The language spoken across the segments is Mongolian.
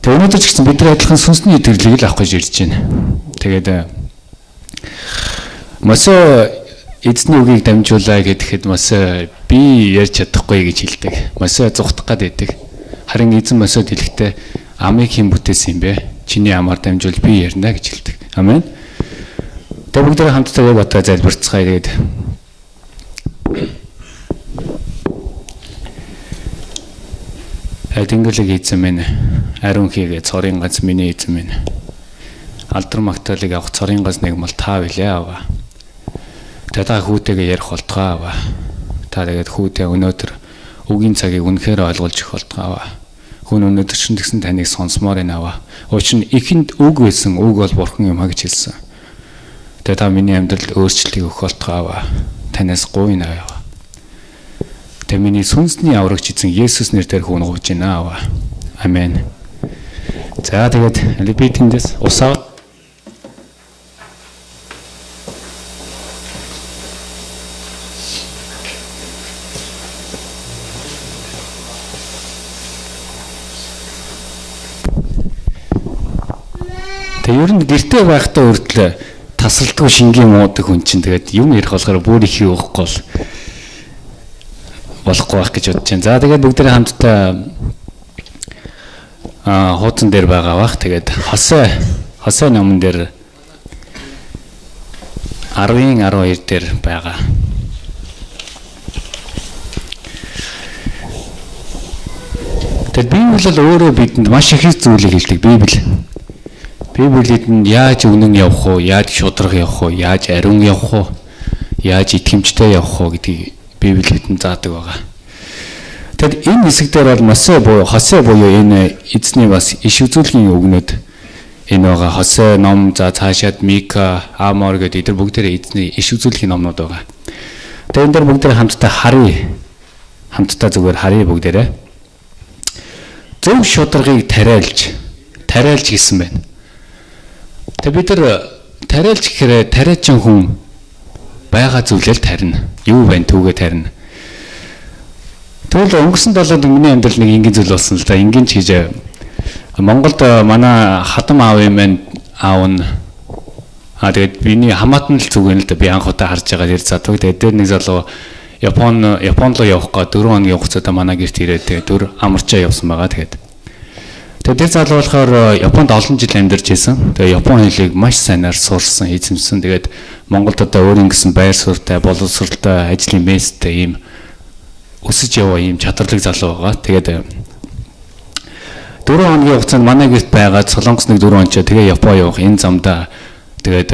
Тэгээ өнөөдөр ч гэсэн бид нар адилхан сүнсний идэвхтэйг л авах гэж ирж байна. Тэгээд Мосо эзний үгийг дамжуулаа гэхэд Мосо би ярьж чадахгүй гэж хэлдэг. Мосо зүхтах гад байдаг. Харин эзэн Мосод хэлэхдээ амыг хэн бүтээсэн юм бэ? Чиний амаар дамжуул би ярина гэж хэлдэг. Амен. Тэгээд бүгд хамтдаа яг бодоо залбирцгаая. Тэгээд Тэнгэрийг эзэн минь ариун хийгээ цорын ганц миний эзэн минь алдар магтаалыг авах цорын ганц нэг мал та билээ аваа. Та хүүтэйгээ ярих болтгоо аваа. Та тэгээд хүүтэй өнөөдөр үгийн цагийг үнэхээр ойлгуулж их болтгоо аваа. Хүн өнөөдөр ч гэсэн таныг сонсомоор байна аваа. Учир нь ихэнд үг байсан, үг бол бурхан юм а гэж хэлсэн. Тэгээд та миний амьдралд өөрчлөлтийг өгөх болтгоо аваа. Танаас гуйна аваа. Тэгээд миний сүнсний аврагч эзэн Есүс нэрээр хүнгууж байна аваа. Амен. За тэгээд би тэндээс усаа ер нь гэртээ байхдаа үрдэл тасралтгүй шингийн муудаг хүн чинь тэгээд юм ярих болохоор бүр их явахгүй болохгүй байх гэж бодож байна. За тэгээд бүгдээ хамтдаа хуудсан дээр байгаа бах. Тэгээд Хосей номон дээр 10:12 дээр байгаа. Тэгээд Библи бол өөрөө бидэнд маш их зүйлийг хэлдэг. Библиэд нь яаж үнэн явах уу, яаж шудраг явах уу, яаж ариун явах уу, яаж итгэмжтэй явах уу гэдгийг Библиэд нь заадаг байгаа. Тэгэд энэ хэсэг дээр бол Хосей буюу энэ эзний бас иш үзүүлгийн үгнүүд энэ байгаа. Хосей ном, за цаашаад Мика, Амор гэдэг эдгээр бүгдээрээ эзний иш үзүүлгийн номнууд байгаа. Тэгээд энэ дээр бүгдээрээ хамтдаа зүгээр харъя бүгдээрээ. Зөв шударгыг тариалж гэсэн байна. Тэгээд бид нар тариалж гэхээр тариачин хүн байгаа зүйлэл тарина. Юу байна түүгээ тарина. Тэгвэл өнгөрсөн 7 миний амьдрал нэг энгийн зүйл болсон л да. Энгийн ч гэж Монголд манай хатам аав юм байна. Аав нь тэгээд биний хамаатан л зүгэн л да. Би анх удаа харж байгаа дэр заддаг. Тэгээд дээр нэг залуу Японд руу явах га 4 хоногийн хугацаанд манай гэрт ирээд тэгээд 4 амарчаа явсан байгаа. Тэгээд тэр залуу болохоор Японд олон жил амьдарч байсан. Тэгээ Япон хэлийг маш сайнаар сурсан, эзэмсэн. Тэгээд Монголд одоо өөрийн гэсэн байр суурьтай, боловсролтой, ажлын местэй ийм өсөж яваа ийм чадварлаг залуу байгаа. Тэгээд 4 хоногийн хугацаанд манай гэрт байгаад Солонгос нэг 4 хоног тэгээ Япон явах энэ замдаа тэгээд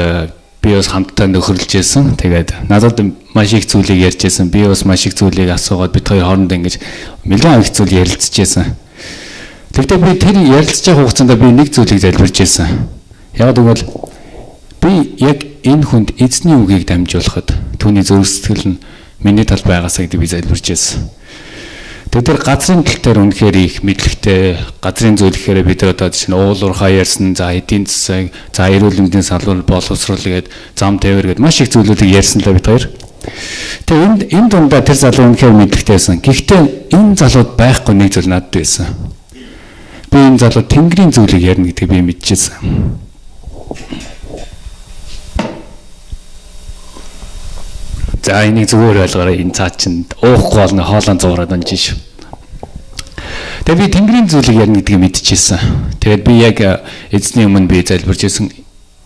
би бас хамтдаа нөхөрлөж байсан. Тэгээд надад маш их зүйлийг ярьж байсан. Би бас маш их зүйлийг асуугаад бид хоёр хоорондоо ингэж нэлээд их зүйл ярилцж байсан. Тэгвэл би тэр ярилцж байгаа хугацаанд би нэг зүйлийг залбирч байсан. Яг тэгвэл би яг энэ хүнд эзний үгийг дамжуулахад түүний зүрх сэтгэл нь миний талд байгаасаа гэдэг би залбирч байсан. Тэгээд тэр газрын тал дээр үнэхээр их мэдлэгтэй газрын зүйл гэхээр бид одоо чинь уулуурхаа ярьсан, за эдийн засаг, за эрүүл мэндийн салбар, боловсрол гээд зам тээвэр гээд маш их зүйлүүдийг ярьсан л бид хоёр. Тэгээд энэ дундаа тэр залуу үнэхээр мэдлэгтэй байсан. Гэхдээ энэ залууд байхгүй нэг зүйл надад байсан. Би энэ залуу Тэнгэрийн зүйлийг ярина гэдгийг би мэдчихсэн. За энийг зүгээр ойлгоорой. Энэ цаа чинь уухгүй болно хоолон зуураад онж шүү. Тэгээд би Тэнгэрийн зүйлийг ярина гэдгийг мэдчихсэн. Тэгээд би яг эзний өмнө би залбирч байсан.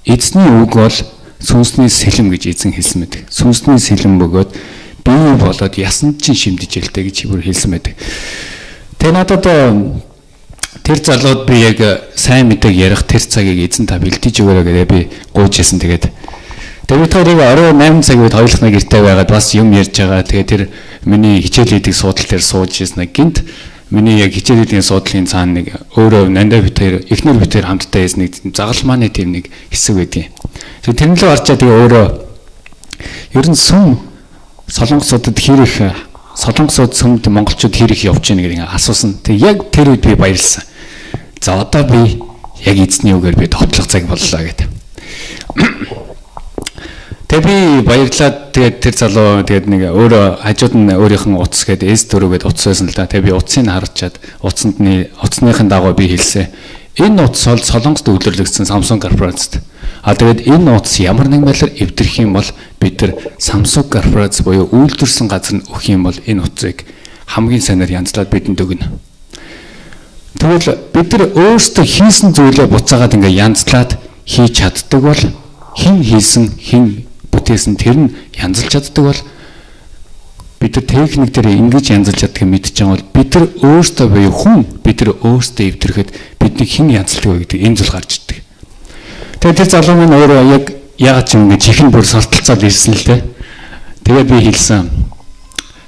Эзний үг бол сүнсний сэлэм гэж эзэн хэлсэн мэт. Сүнсний сэлэм бөгөөд бие болоод ясанд чинь шимдэж ялтай гэж бүр хэлсэн мэт. Тэгээд надад тэр залууд би яг сайн мэдээг ярих тэр цагийг эзэн та бэлдэж өгөөрэй гэдэг би гуйж ясан. Тэгээд бид хоёрыг орой 8 цаг үед хоёулахна гэртээ байгаад бас юм ярьж байгаа. Тэгээд тэр миний хичээл хийдэг суудлын дээр сууж ирсэн. Гинт миний яг хичээл хийдэг суудлын цаана нэг өөрөө нандаа бид хоёр эхнэр бид хоёр хамтдаа хийсэн нэг загалмааны тийм нэг хэсэг байдیں۔ Тэр нь л орчоо тэгээ өөрөө ер нь сүм солонгосуудад хэрэг солонгосууд сүмд монголчууд хэрэг явж гин гэдэг асуусан. Тэг яг тэр үед би баярлсан. За одоо би яг эзний үгээр би тотлох цаг боллоо гэдэг. Тэг би баярлаад тэгээд тэр залуу тэгээд нэг өөрөө хажууд нь өөрийнх нь утас гэдэг S4 гэдэг утас байсан л да. Тэг би утсыг харчаад утасныхын дагуу би хэлсэн. Энэ нууц Солонгост үйлдвэрлэгдсэн Samsung корпорацид. Тэгээд энэ нууц ямар нэгэн байдлаар эвдэрх юм бол бид нар Samsung корпорац буюу үйлдвэрсэн газар нь өгөх юм бол энэ нууцыг хамгийн сайнаар янзлаад бидэнд өгнө. Тэгвэл бид нар өөрсдөө хийсэн зүйлээ буцаагаад ингээ янзлаад хийж чаддаг бол хэн хийсэн, хэн бүтээсэн тэр нь янзлж чаддаг бол бид нар техник дээр ингэж янзлж чаддаг юм мэдж байгаа бол бид нар өөрсдөө буюу хүн бид нар өөрсдөө эвдрэхэд бидний хэн янзлдаг вэ гэдэг энэ зүйл гарч ирдэг. Тэгээд тэр залуу минь өөрөө яг яагаад ч ингэж ихэн бүр сортолцоод ирсэн л дээ. Тэгээд би хэлсэн.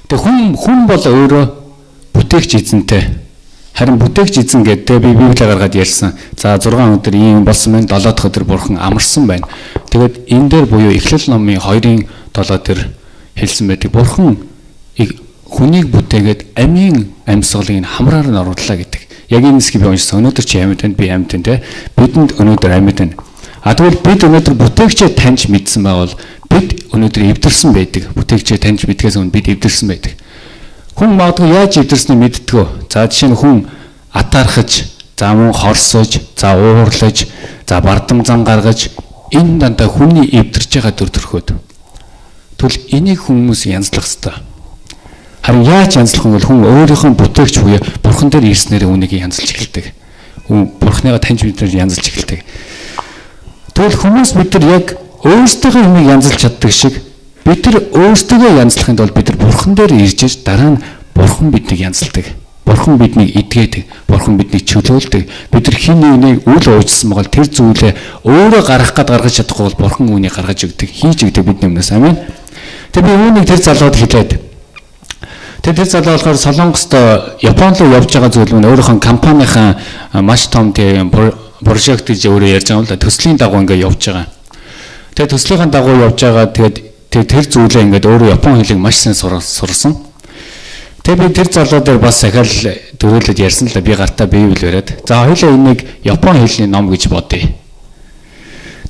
Тэг хүн бол өөрөө бүтээгч эзэнтэй. Харин бүтээгч эзэн гэдэг би Библийг гаргаад ярьсан. За 6 өдөр ийм болсон байна, 7 дахь өдөр бурхан амарсан байна. Тэгээд энэ дээр буюу Эхлэл номын 2-ын 7 дээр хэлсэн байдаг. Бурхан хүнийг бүтээгээд амийн амьсгалыг нь хамраар нь орууллаа гэдэг. Яг энэ хэсгийг би уншсан. Өнөөдөр чи амьд байна, би амьд байна те. Бидэнд өнөөдөр амьд байна. Тэгвэл бид өнөөдөр бүтээгчээ таньж мэдсэн байвал бид өнөөдөр эвдэрсэн байдаг. Бүтээгчээ таньж мэдгээс өмнө бид эвдэрсэн байдаг. Хүн магадгүй яаж эвдэрснээ мэддэггүй. За жишээ нь хүн атаархаж, за мөн хорсож, за уурлаж, за бардам зан гаргаж энэ дандаа хүний эвдэрч байгаа төр төрхөөд. Тэгвэл энийг хүмүүс янзлах ёстой. Харин яаж янзлах вэ? Хүн өөрийнхөө бүтээгч буюу бурхан дээр ирснээр үнийг янзлж эхэлдэг. Бурханыгаа таньж мэдээр янзлж эхэлдэг. Тэгвэл хүмүүс бид нар яг өөрсдөө юмыг янзлж чаддаг шиг бид нар өөрсдөө янзлахын тулд бид нар бурхан дээр ирж дараа нь бурхан биднийг янзалдаг. Бурхан биднийг эдгээдэг. Бурхан биднийг чөлөөлдөг. Бид нар хин нэгнийг үл уужсан байгаа тэр зүйлээ өөрөө гаргах гээд гаргаж чадахгүй бол бурхан үүнийг гаргаж өгдөг, хийж өгдөг бидний өмнөөс. Амин. Тэгээ би үүнийг тэр залууд хэлээд. Тэр залуу болохоор Солонгост Японд руу явж байгаа зүйл нь өөрийнхөө компанийн маш том тийм прожект гэж өөрөө ярьж байгаа юм л да. Төслийн дагуу ингээд явж байгаа. Тэгээ төслийн дагуу явж байгаа. Тэгээд тэр зүйлээ ингээд өөрөө Япон хэлийг маш сайн сурсан. Тэгээ би тэр залуу дээр бас ахаал дөрүүлээд ярьсан л да. Би гартаа Библи бариад. За хоёулаа энийг Япон хэлний ном гэж бодъё.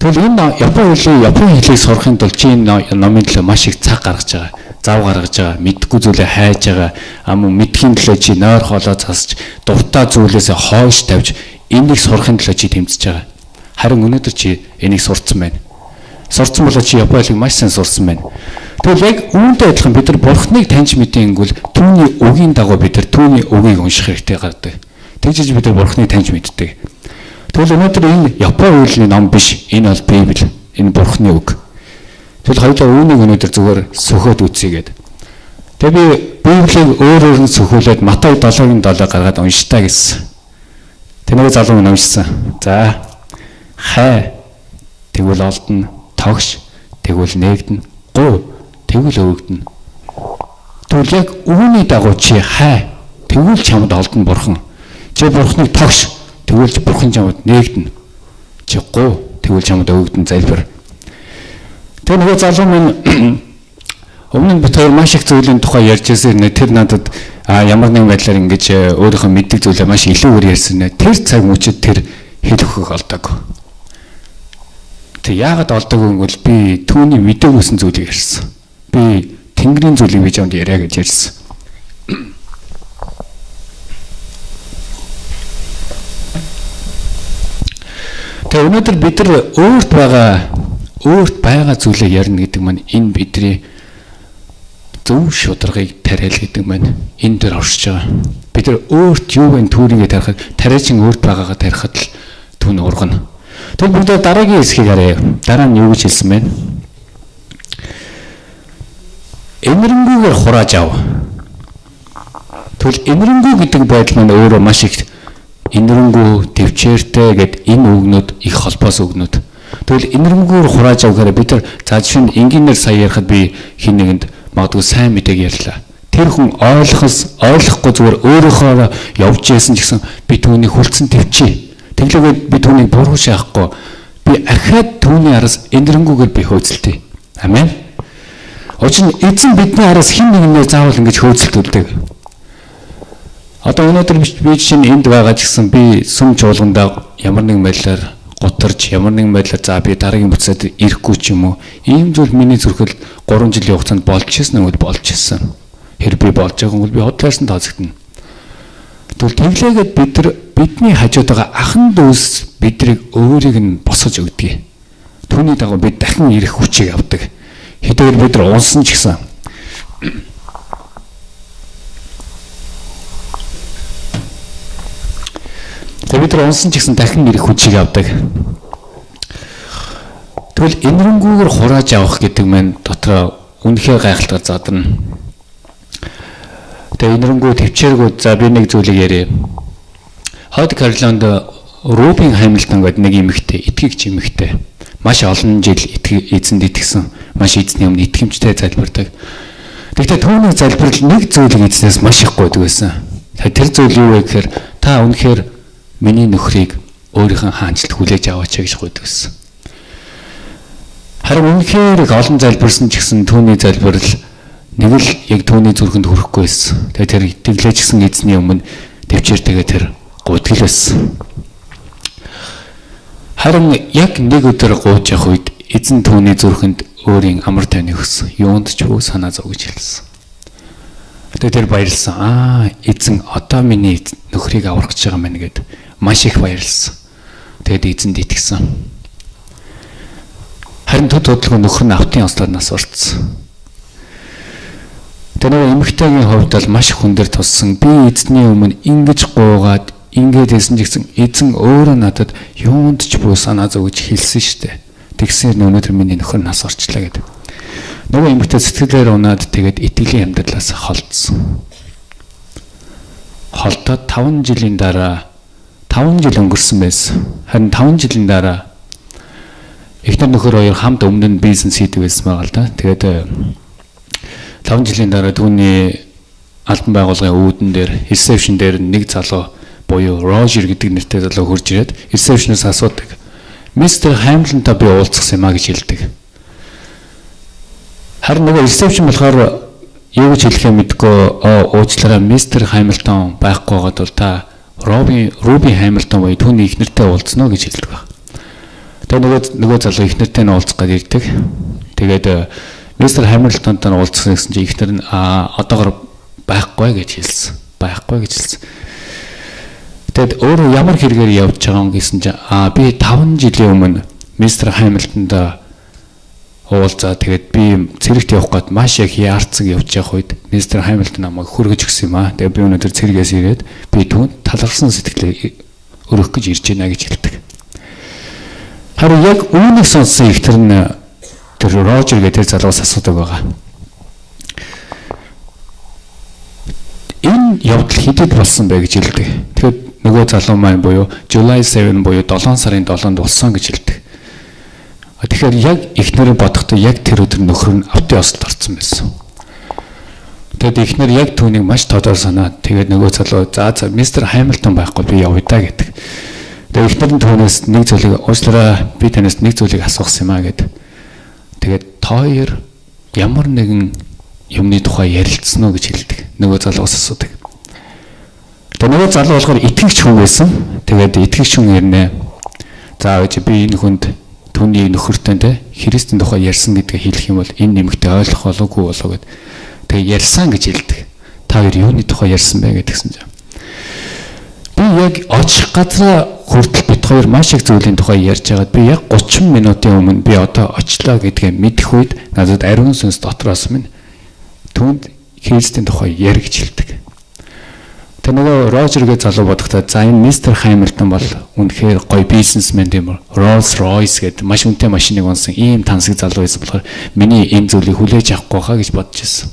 Тэгвэл энэ Япон хэлийг сурахын тулд чи энэ номын төлөө маш их цаг гаргаж байгаа. Зав гаргаж байгаа, мэдхгүй зүйлээ хайж байгаа, мөн мэдхийн төлөө чи нойр хоолой засч, дуртай зүйлээсээ хойш тавьж энийг сурахын төлөө чи тэмцэж байгаа. Харин өнөөдөр чи энийг сурцсан байна. Сурцсан болоо чи Япон хэлийг маш сайн сурсан байна. Тэгвэл яг үүнтэй адилхан бид нар бурхныг таньж мэдээнгүүл түүний үгийн дагуу бид нар түүний үгийг унших хэрэгтэй гардаг. Тэгжиж бид нар бурхныг таньж мэддэг. Тэгвэл өнөөдөр энэ Япон хэлний ном биш, энэ бол Библи, энэ бурхны үг. Тэгвэл хоёулаа үүнийг өнөөдөр зүгээр сөхөөд үзье гэдэг. Тэгээ би Библийг өөрөөр нь сөхүүлээд Матай 7-7 гаргаад уншитаа гэсэн. Тэнийг залуу минь уншсан. За хай тэгвэл олдно, тогш тэгвэл нээгдэнэ, гуй тэгвэл өргөдөнө. Тэгвэл яг үүний дагуу чи хай тэгвэл чамд олдно бурхан. Чи бурханыг тогш тэгвэл бурхан чамд нээгдэнэ. Чи гуй тэгвэл чамд өргөдөнө залбир. Тэр нөгөө залуу минь өмнө нь бид хоёр маш их зүйлийн тухай ярьж байсан. Тэр надад ямар нэгэн байдлаар ингэж өөрийнхөө мэддэг зүйлээ маш илүүгээр ярьсан. Тэр цаг мөчид тэр хэл өгөх олдог. Тэг яагаад олдог вэ гэвэл би түүний мэдээгүйсэн зүйлийг ярьсан. Би Тэнгэрийн зүйлийг би чамд яриа гэж ярьсан. Тэг өнөөдөр бид нар өөрт байгаа зүйлээ ярина гэдэг маань энэ бидний зөв шударгыг тариал гэдэг маань энэ дээр оршиж байгаа. Бид нар өөрт юу вэ түүнийгээ тарихад тариачин өөрт байгаагаа тарихад л түүн ургана. Тэгвэл бүгд дараагийн хэсгийг харъя. Дараа нь юу гэж хэлсэн бэ? Эмэрэнгүйгээр хурааж ав. Тэгвэл эмэрэнгүй гэдэг байдал маань өөрөө маш их эмэрэнгүү, төвчээртэй гэд энэ үгнүүд их холбоос үгнүүд. Тэгвэл эмэрэнгүйгээр хурааж авахаараа бид нар за жишээ нь энгийнээр сая ярихад би хин нэгэнд магадгүй сайн мэдээг ярьлаа. Тэр хүн ойлгохгүй зүгээр өөрөөхөө явж яасан ч гэсэн би түүнийг хүлцэн төвчээ. Тэглээгээд би түүнийг буруу шаахгүй. Би ахаад түүний араас эмэрэнгүйгээр би хөөцөлтөө. Амен. Учир нь эзэн бидний араас хин нэгнээ заавал ингэж хөөцөлтүүлдэг. Одоо өнөөдөр би жишээ нь энд байгаа ч гэсэн би сүм чуулгандаа ямар нэгэн байдлаар гутарч ямар нэгэн байдлаар за би дараагийн буцаад ирэхгүй ч юм уу ийм зүйл миний зүрхэл 3 жилийн хугацаанд болж ирсэн үү болж ирсэн. Хэрэг би болж байгаа бол би хотлаарсан тооцогдно. Тэгвэл тэглээгээд бидний хажууд байгаа ахан дүүс бидрийг өөрийг нь босгож өгдөг. Түүний дагуу бид дахин ирэх хүчийг авдаг. Хэдийгээр бид нар унсан ч гэсэн. Бид нар унсан ч гэсэн дахин ирэх хүчийг авдаг. Тэгвэл энэрэнгүйгээр хурааж авах гэдэг маань дотроо үнэхээр гайхалтай задарна. Тэгээ энэрэнгүү төвчээргүүд за би нэг зүйлийг ярья. Хойд Каролинд Рубин Хамилтон гэдэг нэг эмэгтэй, итгэгч эмэгтэй. Маш олон жил эзэнд итгэсэн, маш эзний өмнө итгэмжтэй залбирдаг. Тэгэхдээ түүний залбирал нэг зүйлийг эзнээс маш их гойдог байсан. Тэр зүйл юу вэ гэхээр та үнэхээр миний нөхрийг өөрийнхөө хаанчлалд хүлээж аваач гэж гойдог байсан. Харин үнэхээр их олон залбирсан ч гэсэн түүний залбирал нэг л яг түүний зүрхэнд хүрэхгүй байсан. Тэгээ тэр итгэлээч гэсэн эзний өмнө төвчээртэйгээ тэр гуйдаг байсан. Харин яг нэг өдөр гууж явах үед эзэн түүний зүрхэнд өөрийн амар тайвныг өгсөн. Юунд ч бүү санаа зов гэж хэлсэн. Тэгээ тэр баярлсан. Эзэн одоо миний нөхрийг аврах гэж байгаа мэн гэд маш их баярлсан. Тэгээд эзэнд итгэсэн. Харин төдөлгөө нөхөр нь автын ослооднаас уртсан. Тэр эмэгтэйгийн хувьд бол маш хүндэр туссан. Би эзний өмнө ингэж гуугаад ингээд хэлсэн ч гэсэн эзэн өөрөө надад юунд ч бүү санаа зов гэж хэлсэн шүү дээ. Тэгсээр өнөөдөр миний нөхөр нас орчлаа гэдэг. Нөгөө эмэгтэй сэтгэлээр унаад тэгээд итгэлийн амьдралаас холдсон. Холдоод 5 жилийн дараа 5 жил өнгөрсөн байсан. Харин 5 жилийн дараа эхнэр нөхөр хоёр хамт өмнө нь бизнес хийдэг байсан байгаа л да. Тэгээд 5 жилийн дараа түүний албан байгууллагын үүдэн дээр ресепшн дээр нэг залуу буюу Рожер гэдэг нэртэй залуу хурж ирээд ресепшнээс асуудаг. Мистер Хамилтонтой би уулзсан юм а гэж хэлдэг. Харин нөгөө ресепшн болохоор юу гэж хэлэхээ мэдгүй уучлаарай мистер Хамилтон байхгүй байгаад бол та Руби Хамилтон буюу түүний их нэртэй уулзнаа гэж хэлдэг баг. Тэгээ нөгөө залуу их нэртэй нь уулзах гэж ирдэг. Тэгээд мистер Хамилтонтой уулзсан гэсэн чинь их нэр нь одоогор байхгүй гэж хэлсэн. Байхгүй гэж хэлсэн. Тэгэд өөрөө ямар хэрэгээр явж байгаа юм гэсэн чинь би 5 жилийн өмнө мистер Хамилтонд уулзаа тэгээд би цэрэгт явах гээд маш их яарцаг явж явах үед мистер Хамилтон намайг хүргэж өгсөн юм аа. Тэгээд би өнөөдөр цэргээс ирээд би түүнд талархсан сэтгэлээ өргөх гэж ирж байна гэж хэлдэг. Харин яг үүнийг сонссон их тэр Рожер гэдэг тэр залуус асуудаг байгаа. Энэ явдал хэдэд болсон бэ гэж хэлдэг. Тэгэхээр нөгөө залуу маань буюу July 7 буюу 7 сарын 7-нд болсон гэж хэлдэг. Тэгэхээр яг эхнэрээ бодохдоо яг тэр өдөр нөхөр нь автын ослд орсон байсан. Тэгээд эхнэр яг түүнийг маш тодор санаад тэгээд нөгөө залуу за мистер Хамилтон байхгүй би явъя да гэдэг. Тэгээд эхнэр нь түүнээс нэг зүйлийг уучлаарай би танаас нэг зүйлийг асуусан юм а гэдэг. Тэгээд тоор ямар нэгэн юмны тухай ярилцсан уу гэж хэлдэг. Нөгөө залуус асуудаг. Тэгээд нөгөө залуу болохоор итгэгч хүн байсан. Тэгээд итгэгч хүн ирнэ. За гэж би энэ хүнд түүний нөхөртэй те Христийн тухай ярьсан гэдгээ хэлэх юм бол энэ нэмэгтэй ойлгох болоогүй болоо гэд. Тэгээ ярьсан гэж хэлдэг. Та хоёр юуны тухай ярьсан бэ гэдгсэн чинь. Би яг очих газраа хүртэл бит хоёр маш их зүйлийн тухай ярьж байгаад би яг 30 минутын өмнө би одоо очлоо гэдгээ мэдэх үед надад ариун сүнс дотроос минь түүнд Христийн тухай яар гэж хэлдэг. Тэр нөгөө Рожергээ залуу бодохдоо за энэ мистер Хамилтон бол үнэхээр гоё бизнесмен тийм үү. Rolls Royce гэдэг маш үнэтэй машиныг унсан ийм тансаг залуу байсан болохоор миний энэ зүйлийг хүлээж авахгүй хаа гэж бодож ирсэн.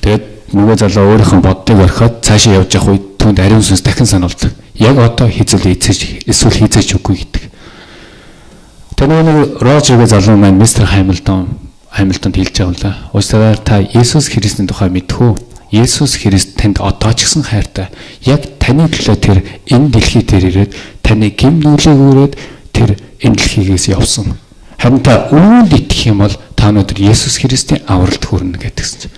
Тэгээд нөгөө залуу өөрийнхөө боддыг орхиод цаашаа явж явах үед түүнд ариун сүнс дахин сануулдаг. Яг одоо хийзэл эсвэл хийзэж үгүй гэдэг. Тэр нөгөө Рожергээ залуу маань мистер Хамилтонд хэлж байгаа юм л да. Уучлаарай та Иесус Христийн тухай мэдэх үү? Иесус Христ танд одоо ч гэсэн хайртай. Яг таны төлөө тэр энэ дэлхий дээр ирээд таны гэм нүлээг өрөөд тэр энэ дэлхийгээс явсан. Харин та үүнд итгэх юм бол та өнөөдөр Иесус Христийн авралт хүрнэ гэдгсэн чинь.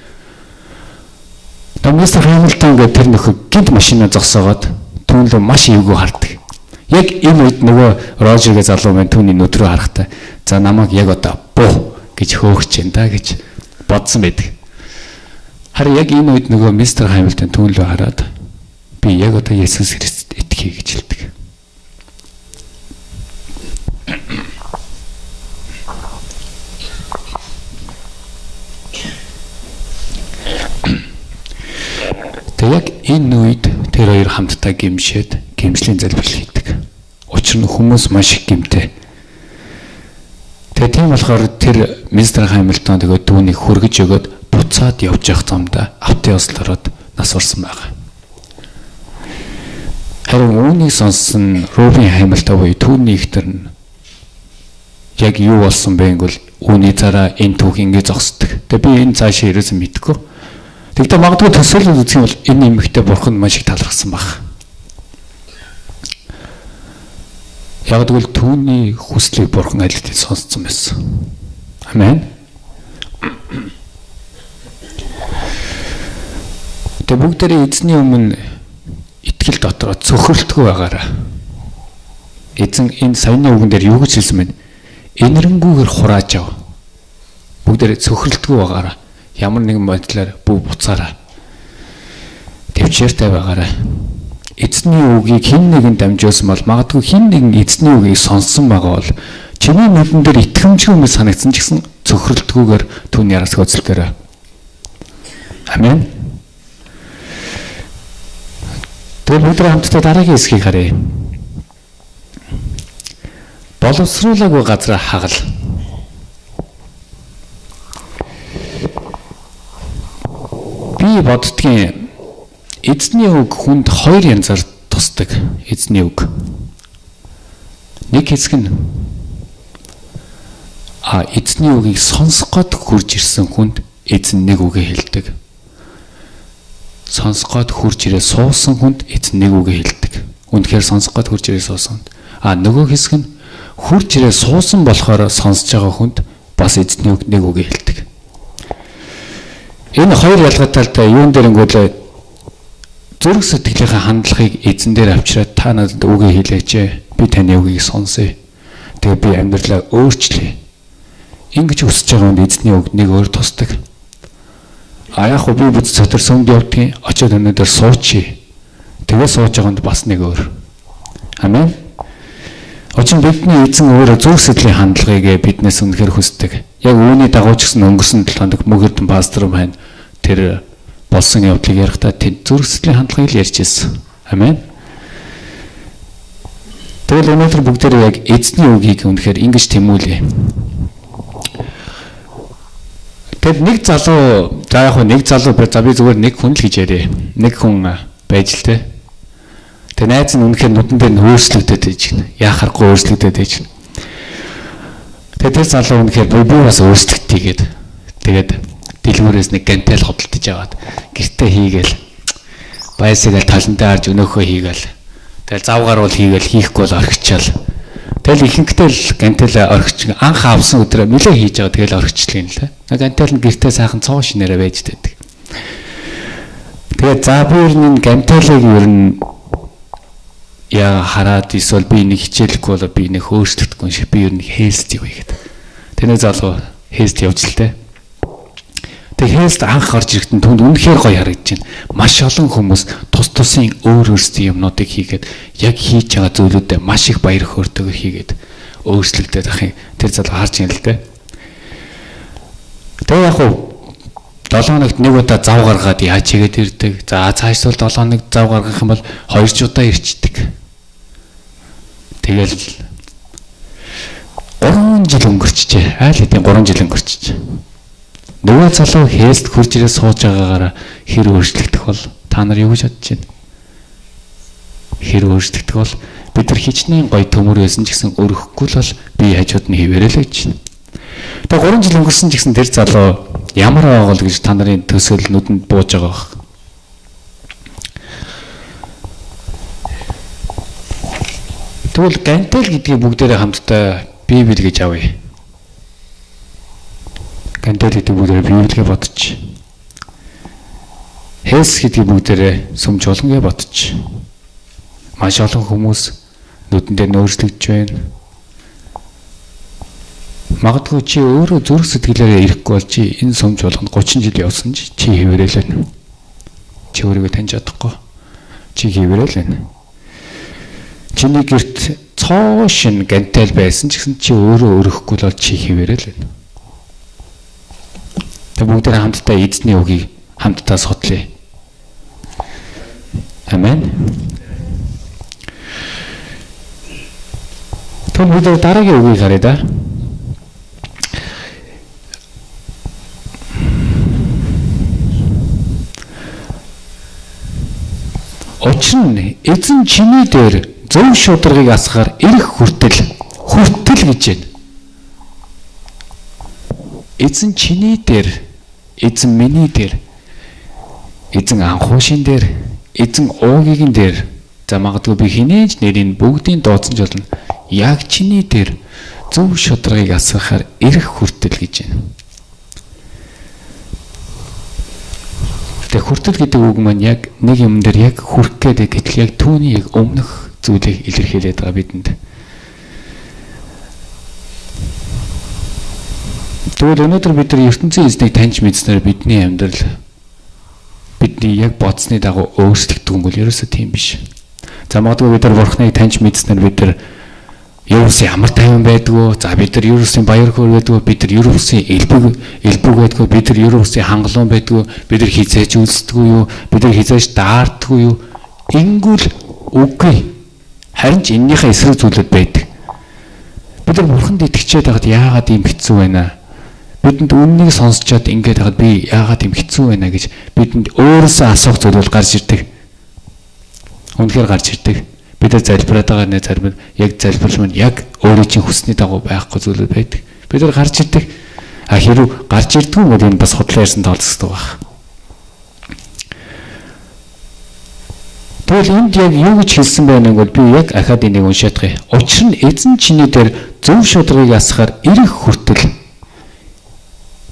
Мистер Хамилтон гэдэг тэр нөхөд гинт машинаа зогсоогоод түүнлээ маш эвгүй хардаг. Яг энэ үед нөгөө Рожергээ залуу маань түүний нүдрөө харахтаа за намайг яг одоо буу гэж хөөгч юм да гэж бодсон байдаг. Харин яг энэ үед нөгөө мистер Хамилтон түүнлөө хараад би яг одоо Есүс Христэд итгэе гэж хэлдэг. Тэгээ яг энэ үед тэр хоёр хамтдаа гимшээд гимшлийн залбирал хийдэг. Учир нь хүмүүс маш их гимтэй. Тэгээ тийм болохоор тэр мистер Хамилтон тэгээ дүүнийг хүргэж өгөөд буцаад явж явах замдаа автобуст ороод нас орсон байгаа. Харин үүнийг сонссон Робин Хамилтон буюу түүний ихтер нь яг юу болсон бэ гэвэл үүний цараа энэ түүх ингэ зогсдог. Тэгээ би энэ цаашаа ерөөсөн мэдгүй. Тэгтээ магадгүй төсөөлөл үзэх юм бол энэ эмэгтэй бурханд маш их талархсан баг. Яг тэгвэл түүний хүслийг бурхан аль сонсцсон байсан. Амен. Тэгээ бүгдээрээ эзний өмнө итгэл дотроо цөхрөлтгүй байгаараа. Эзэн энэ саяны үгэн дээр юу гэж хэлсэн бэ? Энэрэнгүйгээр хурааж ав. Бүгдээрээ цөхрөлтгүй байгаараа. Ямар нэгэн байдлаар бүх буцаараа. Төвчээртэй байгаараа. Эзний үгийг хэн нэгэн дамжуулсан бол магадгүй хэн нэгэн эзний үгийг сонссон байгаа бол чиний нүдэн дээр итгэмжгүй юм санагдсан ч гэсэн цөхрөлтгүйгээр түүний яраас хөдөлгөөрэй. Амен. Тэр бүгд хамтдаа дараагийн хэсгийг харъя. Боловсруулаагүй газраа хагал. Би боддгийн эзний үг хүнд хоёр янзаар тусдаг. Эзний үг. Нэг хэсэг нь эзний үгийг сонсох гээд хурж ирсэн хүнд эзэн нэг үгээ хэлдэг. Сонсох гээд хурж ирээ суусан хүнд эзэн нэг үгээ хэлдэг. Үнэхээр сонсох гээд хурж ирээ суусан. Нөгөө хэсэг нь хурж ирээ суусан болохоор сонсож байгаа хүнд бас эзний үг нэг үгээ хэлдэг. Энэ хоёр ялгаатай л юун дээр ингүүл зүрх сэтгэлийнхээ хандлагыг эзэн дээр авчираад та надад үгээ хэлээч. Би таны үгийг сонсъё. Тэгээ би амьдралаа өөрчлөе. Ингэж өсөж байгаа хүнд эзний үг нэг өөр тусдаг. Яг би бүц цотор сүмд явдгийн очиод өнөөдөр суучи. Тэгээ сууж байгаа хүнд бас нэг өөр. Амен. Учир нь бидний эзэн өөрөө зүрх сэтгэлийн хандлагыг биднээс үнэхээр хүсдэг. Яг үүний дагуу ч гэсэн өнгөрсөн 7 хоног мөнхөрдөн пастор маань тэр болсон явдлыг ярихдаа тэр зүрх сэтгэлийн хандлагыг ярьж ирсэн. Амен. Тэгвэл өнөөдөр бүгдээрээ яг эзний үгийг үнэхээр ингэж тэмүүлье. Тэгэд нэг залуу за яг нэг залуу би зүгээр нэг хүн л гэж яриа. Нэг хүн байж л те. Тэгээ найз нь үнэхээр нүдэн дээр өөрчлөгдөд байж гэнэ. Яахаргүй өөрчлөгдөд байж гэнэ. Тэгээ тэр залуу үнэхээр би бас өөрчлөгдтийгээд тэгээд дэлгүүрээс нэг гантел хөдөлтөж аваад гэртээ хийгээл баясаgal талантаа харж өнөөхөө хийгээл тэгэл завгаар бол хийгээл хийхгүй бол орхичаал. Тэгэл ихэнхдээ л гантел орхич анх авсан өдрөө нөлөө хийж байгаа тэгэл орхичлаа юм л. Гантел нь гэртээ сайхан цоо шинээрээ байж таадаг. Тэгээд за би энэ гантелыг ер нь яа хараад эсвэл би нэг хичээлэхгүй бол би нэг өөрчлөгдөхгүй шиг би ер нь хээлст явъя гэдэг. Тэний залуу хээлст явж л тэ. Тэг хээлст анх орж ирэхдээ түнд үнэхээр гоё харагдаж байна. Маш олон хүмүүс тус тусын өөр өөрсдийн юмнуудыг хийгээд яг хийж байгаа зүйлүүдэд маш их баяр хөөртэйгээр хийгээд өөрчлөгдөж ахын тэр залуу харж байна л тэ. Тэг яг хуу 7 хоногт нэг удаа зав гаргаад яаж хийгээд ирдэг. За цаашдаа 7 хоног зав гаргах юм бол 2 удаа ирчдэг. Тэгэл 3 жил өнгөрчихжээ. Айл хэдийн 3 жил өнгөрчихжээ. Нөгөө залуу хээлст хурж ирээ сууж байгаагаараа хэр өөрчлөгдөх бол та нар юу гэж бодож байна? Хэр өөрчлөгдөх бол бид нар хичнээн гоё төмөр байсан ч гэсэн өрөхгүй л бол би хажууд нь хിവэрэл л гэж байна. Тэгээ 3 жил өнгөрсөн ч гэсэн тэр залуу ямар байгаа бол гэж та нарын төсөөл нүдэнд бууж байгаа баг. Тэгвэл гантел гэдгийг бүгдээрээ хамтдаа Библи гэж авъя. Гантел гэдэг бүгдээрээ Библигээ бодчих. Хээс гэдгийг бүгдээрээ сүмж олонгээ бодчих. Маш олон хүмүүс нүдэндээ нөөцлөгдөж байна. Магадгүй чи өөрөө зүрх сэтгэлээрээ ирэхгүй бол чи энэ сумж болгонд 30 жил явсан чи хэвээрэл байна. Чи өөрийгөө таньж чадахгүй. Чи хэвээрэл байна. Чиний гэрт цоо шин гантал байсан ч гэсэн чи өөрөө өрөхгүй бол чи хэвээрэл байна. Тэг бүгдээ хамтдаа эзний үгийг хамтдаа судлаа. Амен. Тэгвэл бүгдээ дараагийн үгийг харъя да. Учир нь эзэн чиний дээр зөв шударгыг асгахаар ирэх хүртэл гэж байна. Эзэн чиний дээр, эзэн миний дээр, эзэн анхуушин дээр, эзэн уугийн дээр, за магадгүй би хинээж нэрийн бүгдийн дооцсон ч болно. Яг чиний дээр зөв шударгыг асгахаар ирэх хүртэл гэж байна. Тэг хүртэл гэдэг үг маань яг нэг юм дээр яг хүрх гэдэг гэтэл яг түүний яг өмнөх зүйлийг илэрхийлээд байгаа бидэнд. Тэгвэл өнөөдөр бид нар ертөнцийн эзнийг таньж мэдснээр бидний амьдрал бидний яг бодсны дагуу өөрчлөгдөв юм бол ерөөсөө тийм биш. За магадгүй бид нар Бурхныг таньж мэдснээр бид нар ерөөсөө ямар тайван байдгүй. За бид нар ерөөсөө баяр хөөр байдгүй. Бид нар ерөөсөө элбэг байдгүй. Бид нар ерөөсөө хангалуун байдгүй. Бид нар хизээж үлсдэггүй юу? Бид нар хизээж даардаггүй юу? Ингүүл үгүй. Харин ч эннийхээ эсрэг зүйлүүд байдаг. Бид нар Бурханд итгэжээд байгаад яагаад ийм хэцүү байна? Бидэнд үннийг сонсчоод ингэж байгаад би яагаад ийм хэцүү байна гэж бидэнд өөрөөсөө асуух зүйл бол гарч ирдэг. Үнэхээр гарч ирдэг. Бид нар залбираад байгаа нэ зарим яг залбирал маань яг өөрийн чинь хүсний дагуу байхгүй зүйлүүд байдаг. Бид нар гарч ирдэг. Хэрв гарч ирдгүй бол энэ бас худлаа ярьсан тоолцдог байх. Тэгвэл энд яг юу гэж хэлсэн байгааг бол би яг ахаад энийг уншаадах. Учир нь эзэн чиний дээр зөв шударгыг асгахаар ирэх хүртэл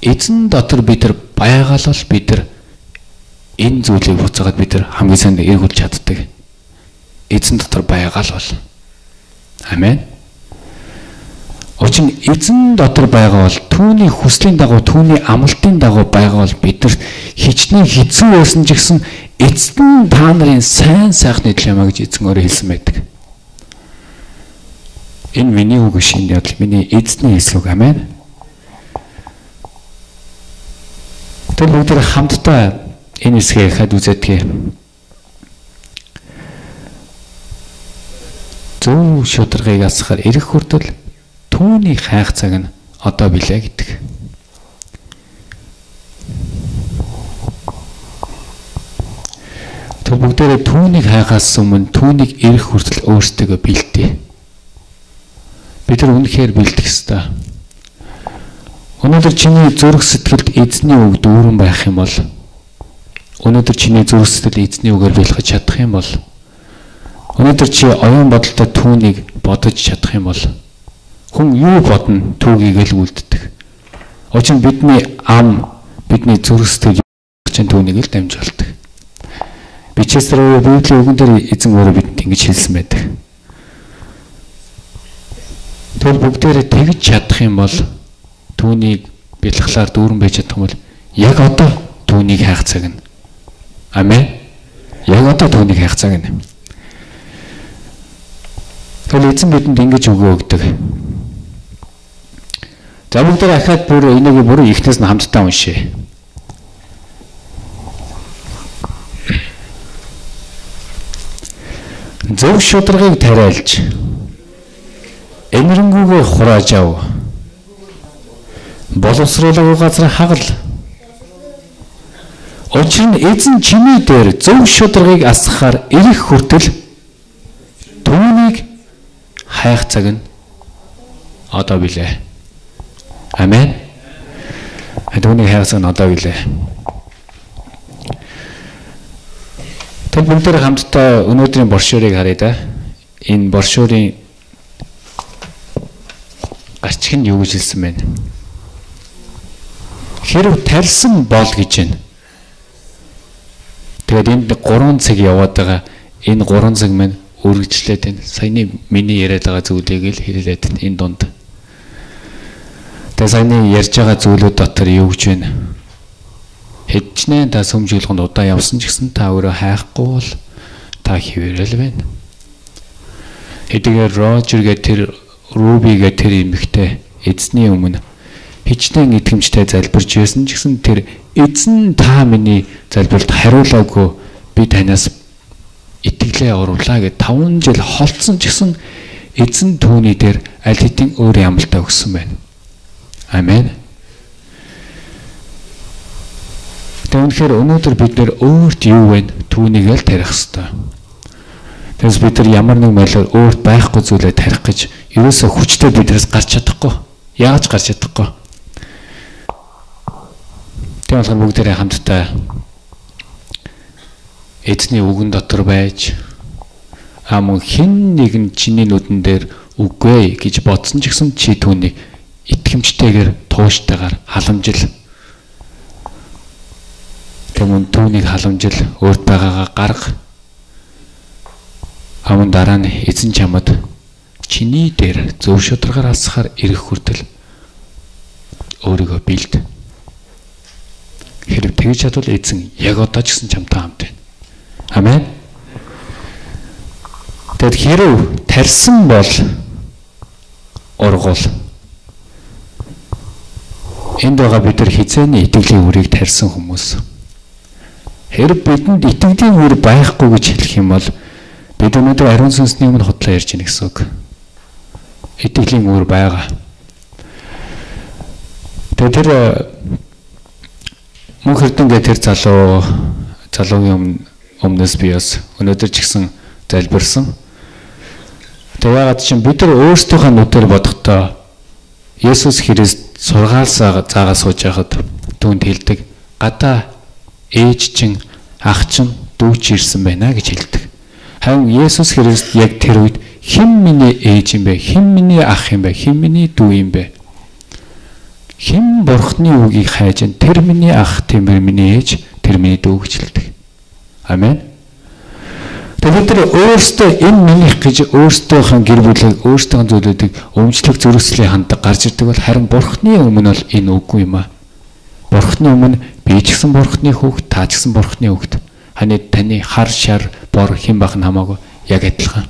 эзэн дотор бид нар байгаалал бид нар энэ зүйлийг буцаагаад бид нар хамгийн сайн эргүүлж чаддаг. Эзэн дотор байгаал бол. Амен. Учир нь эзэн дотор байгаа бол түүний хүслийн дагуу, түүний амлалтын дагуу байгаа бол бид нар хичнээн хэцүү байсан ч гэсэн эзэн та нарын сайн сайхны төлөө гэж эзэн өөрөө хэлсэн байдаг. Энэ миний үг шинэ явдал, миний эзний хэлсэн үг. Амен. Тэр бүгд хамтдаа энэ хэсгийг хад үзэдгээ. Зөв шударгыг асгахаар ирэх хүртэл түүний хайх цаг нь одоо билээ гэдэг. Тэр бүгдээрээ түүнийг хайхаас өмнө түүнийг ирэх хүртэл өөрсдөө бэлтээ. Бид нар үнэхээр бэлдэх ёстой. Өнөөдөр чиний зүрх сэтгэлд эзний үг дүүрэн байх юм бол өнөөдөр чиний зүрх сэтгэл эзний үгээр бэлгэж чадах юм бол өнөөдөр чи оюун бодолтой түүнийг бодож чадах юм бол хүн юу бодно түүгийг л үлддэг. Учир нь бидний ам, бидний зүрх сэтгэл чинь түүнийг л дамжуулдаг. Бичээсрээ Библийн үгэн дээр эзэн өөрөө бидэнд ингэж хэлсэн байдаг. Тэгвэл бүгдээрээ тэгж чадах юм бол түүнийг бэлгэлээр дүүрэн байж чадах юм бол яг одоо түүнийг хайх цаг нь. Амен. Яг одоо түүнийг хайх цаг нь. Тэгвэл эзэн бидэнд ингэж өгөө өгдөг. За бүгдээ ахаад бүр энийг бүр ихнээс нь хамтдаа уншъя. Зөв шударгыг тариалж эмэрэнгүүгээ хурааж ав. Боловсруулаагүй газар хагал. Учир нь эзэн чиний дээр зөв шударгыг асгахаар ирэх хүртэл түүнийг хайх цаг нь одоо билээ. Амен. Түүнийг хайх цаг нь одоо билээ. Тэг бүгдээр хамтдаа өнөөдрийн боршуурыг харъя да. Энэ боршуурын гарчиг нь юу гэж хэлсэн бэ? Хэрв тарьсан бол гэж байна. Тэгээд энд 3 цаг яваад байгаа. Энэ 3 цаг маань үргэлжлээд байна. Саяны миний яриад байгаа зүйлийг л хэлээд байна энэ дунд. Тэгээ саяны ярьж байгаа зүйлүүд дотор юу гэж байна? Хэдчнээ та сүмжиглэхэд удаа явсан ч гэсэн та өөрөө хайхгүй бол та хിവэрэл байна. Хэдийгээр Рожергээ тэр Рубигээ тэр эмэгтэй эзний өмнө хичнээн итгэмжтэй залбирч байсан ч гэсэн тэр эзэн та миний залбиралд хариулаагүй би танаас итгэлээ оруулаа гэж 5 жил холцсон ч гэсэн эзэн түүний дээр аль хэдийн өөр ямалтаа өгсөн байна. Амен. Тэгэхээр өнөөдөр бид нэр өөрт юу вэ? Түүнийг л тарих ёстой. Тэгээс бид нар ямар нэг мэлээр өөрт байхгүй зүйлээ тарих гэж ерөөсөө хүчтэй биднээс гарч чадахгүй. Яаж гарч чадахгүй? Тэгээд болохоор бүгдээрээ хамтдаа эзний үгэн дотор байж мөн хэн нэгэн чиний нүдэн дээр үгүй гэж бодсон ч гэсэн чи түүнийг итгэмжтэйгээр тууштайгаар халамжил. Тэгмүн түүнийг халамжил өөрт байгаагаа гарга. Амун дараа нь эзэн чамд чиний дээр зөв шударгаар алсахаар ирэх хүртэл өөрийгөө бэлд. Хэрэг тэгж чадвал эзэн яг одоо ч гэсэн чамтай хамт байна. Амен. Тэгэд хэрэг тарьсан бол ургуул. Энд байгаа бид нар хизээний итгэлийн үрийг тарьсан хүмүүс. Хэрэг бидэнд итгэлийн үр байхгүй гэж хэлэх юм бол бид өнөөдөр ариун сүнсний өмнө хотлоо ярьж ийн гэсэн үг. Итгэлийн үр байгаа. Тэгээд тэр мөнх эрдэнэ тэр залуугийн өмнөөс би бас өнөөдөр ч гэсэн залбирсан. Тэгээд ягаад чинь бид нар өөрсдийнхөө нүдээр бодохдоо Есүс Христ сургаалсаа заагаа сууж байхад түүнд хэлдэг гадаа ээж чин ах чин дүү чи ирсэн байна гэж хэлдэг. Харин Есүс Христ яг тэр үед хэн миний ээж юм бэ? Хэн миний ах юм бэ? Хэн миний дүү юм бэ? Хэн Бурхны үгийг хайж ин тэр миний ах, тэр миний ээж, тэр миний дүү гэж хэлдэг. Амен. Тэгээд тэр өөртөө энэ минийх гэж өөртөөхөн гэр бүлийг өөртөөхөн зүйлүүдийг өмчлөх зөрөслийн хандаг гарч ирдэг бол харин Бурхны өмнө бол энэ үгүй юм аа. Бурхны өмнө би ч гэсэн Бурхны хүүхэд, та ч гэсэн Бурхны хүүхэд. Таны хар шар бор хэн бах нь хамаагүй яг адилхан.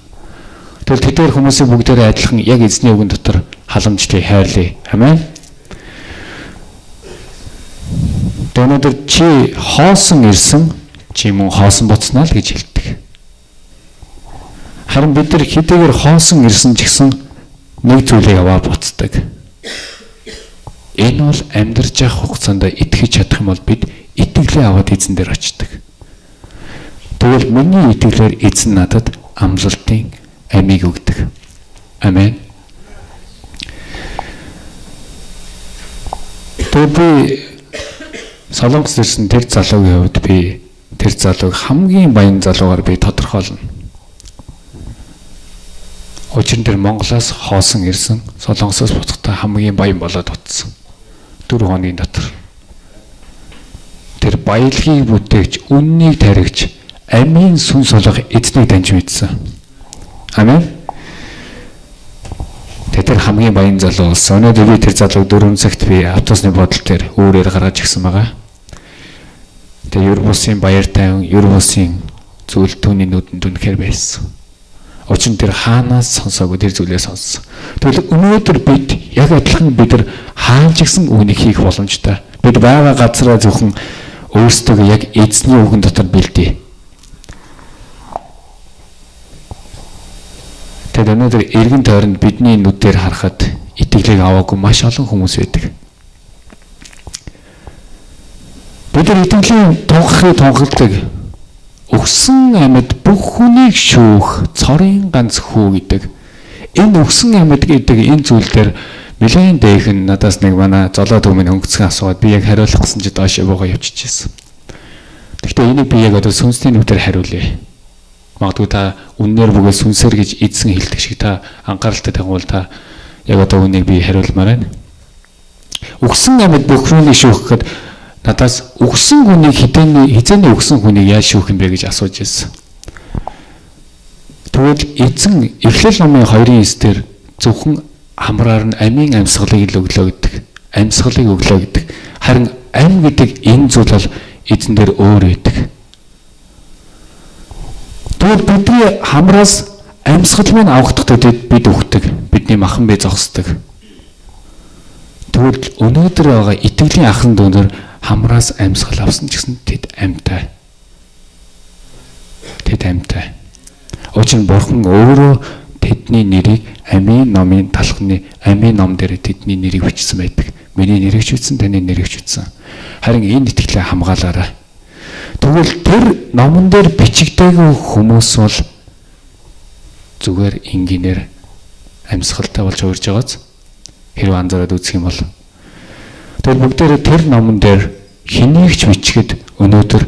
Тэгвэл тэдгээр хүмүүсийг бүгдээрээ адилхан яг эзний үгэн дотор халамжлыг хайрлая. Амен. Өнөөдөр чи хоосон ирсэн, чи мөн хоосон буцнаа л гэж хэлдэг. Харин бид нар хэдийгээр хоосон ирсэн ч гэсэн нэг зүйлийг аваа буцдаг. Энэ бол амьдарч явах хугацаанд итгэж чадах юм бол бид итгэлээ аваад эзэн дээр очдог. Тэгвэл миний итгэлээр эзэн надад амлалтын амийг өгдөг. Амен. Тэгээд би Солонгос ирсэн тэр залуугийн хувьд би тэр залууг хамгийн баян залуугаар би тодорхойлно. Учир нь тэр Монголоос хоосон ирсэн, Солонгосоос буцахдаа хамгийн баян болоод утсан. 4 хоногийн дотор. Тэр баялагийг бүтээгч, үннийг таригч, амийн сүн солих эзнийг таньж мэдсэн. Амен. Тэр хамгийн баян залуу болсон. Өнөөдөр би тэр залууг 4 цагт би автобусны бодол дээр өөрөөр гаргаж ирсэн байгаа. Тэгээ Евробусын баяр тайван, Евробусын зүйл түүний нүдэнд үнэхээр байсан. Учир нь тэр хаанаас сонсоогүй тэр зүйлээ сонссон. Тэгвэл өнөөдөр бид яг адилхан бид нар хаанч гисэн үнийг хийх боломжтой. Бид байгаа газараа зөвхөн өөрсдөө яг эзний үгэн дотор бэлдээ. Тэгээд өнөөдөр эргэн тойронд бидний нүдээр харахад итгэлийг аваагүй маш олон хүмүүс байдаг. Бид нар итгэлийн тунхагладаг өгсөн амьд бүх хүнийг шүүх цорын ганц хүү гэдэг. Энэ өгсөн амьд гэдэг энэ зүйл дээр нэлээд дэхэн надаас нэг манай золоо төмөний өнгөцгөн асууад би яг хариулах гэсэн чи доошоо буугаа явчихжээ. Гэхдээ энийг би яг одоо сүнсний нүдээр хариулъя. Магадгүй та үннээр бүгээ сүнсээр гэж эзэн хэлдэг шиг та анхааралтай тагвал та яг одоо үнийг би хариулмаар байна. Өгсөн амьд бүх хүнийг шүүх гэхэд надаас өгсөн хүнийг хизээний өгсөн хүнийг яаж шүүх юм бэ гэж асууж ирсэн. Тэгвэл эзэн Эхлэл номын 2:9 дээр зөвхөн хамраар нь амийн амьсгалыг л өглөө гэдэг. амьсгалыг өглөө гэдэг. Харин амь гэдэг энэ зүйл бол эзэн дээр өөр байдаг. Тэгвэл бидний хамраас амьсгал маань авахдаа бид өгдөг. Бидний махан бие зогсдог. Тэгвэл өнөөдөр байгаа итгэлийн ахын дүүнээр хамраас амьсгал авсан ч гэсэн тэд амьтай. Тэд амьтай. Учир нь Бурхан өөрөө тэдний нэрийг амийн номын талхны амийн ном дээр тэдний нэрийг бичсэн байдаг. Миний нэрийг ч бичсэн, таны нэрийг ч бичсэн. Харин энэ итгэлээ хамгаалаарай. Тэгвэл тэр номон дээр бичигдээгүй хүмүүс бол зүгээр энгийнээр амьсгалтай болж урьж байгааз хэрэг анзаараад үзэх юм бол тэгэл бүгдээрээ тэр номон дээр хэнийг ч бичгэд өнөөдөр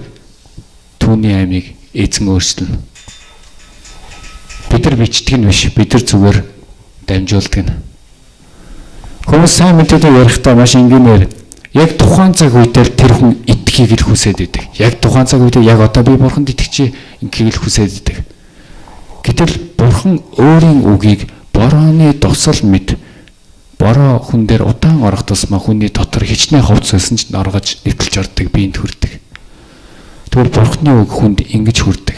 түүний амийг эзэн өөрчилнө. Бид нар бичдэг нь биш, бид нар зүгээр дамжуулдаг нь. Хүмүүс сайн мэдээтэй ярихдаа маш энгийнээр яг тухайн цаг үедээ тэр хүн итгэхийг л хүсээд идэг. Яг тухайн цаг үедээ яг одоо би Бурханд итгэж ингийг л хүсээд идэг. Гэтэл Бурхан өөрийн үгийг борооны дусал мэд бороо хүн дээр удаан орох тусмаа хүний дотор хичнээн ховц байсан ч оргож нэвтэлж ордог, биед хүрдэг. Тэгвэл Бурханы үг хүнд ингэж хүрдэг.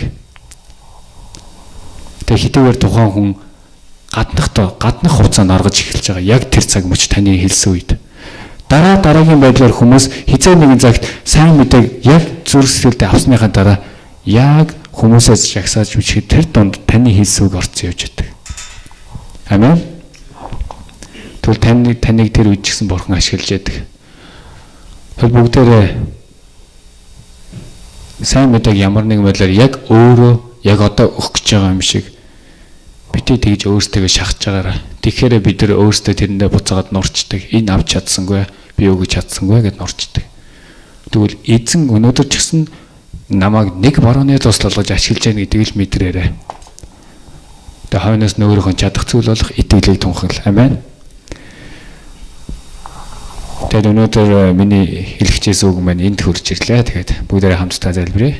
Тэгээ хэдийгээр тухайн хүн гаднах хугацаанд оргож эхэлж байгаа. Яг тэр цаг мөч таны хэлсэн үед. Дараагийн байдлаар хүмүүс хизээ нэгэн цагт сайн мэдээг яг зүрх сэтгэлдээ авсныхаа дараа яг хүмүүсээс жагсааж бичгээд тэр донд таны хэлсэн үг орцсон явж байдаг. Амен. Тэгвэл таныг тэр үед ч гэсэн Бурхан ашиглаж байдаг. Тэгвэл бүгдээрээ сайн мэдээг ямар нэгэн байдлаар яг өөрөө яг одоо өгөх гэж байгаа юм шиг битээ тэгж өөрсдөө шахаж байгаараа. Тэгэхээр бид нар өөрсдөө тэрэндээ буцаагаад нурчдаг. Энэ авч чадсангүй, би өгч чадсангүй гэд нурчдаг. Тэгвэл эзэн өнөөдөр ч гэсэн намайг нэг борооны туслалгаж ашиглаж яах гэдгийг л мэдрээрэй. Тэгээ хойноос нөөрийнхөө чадах зүйл болох итгэлийг тунхагл. Амен. Тэгээд өнөөдөр миний хэлэх чийсэн үг маань энд хүрч ирлээ. Тэгээд бүгдээрээ хамтдаа залбирая.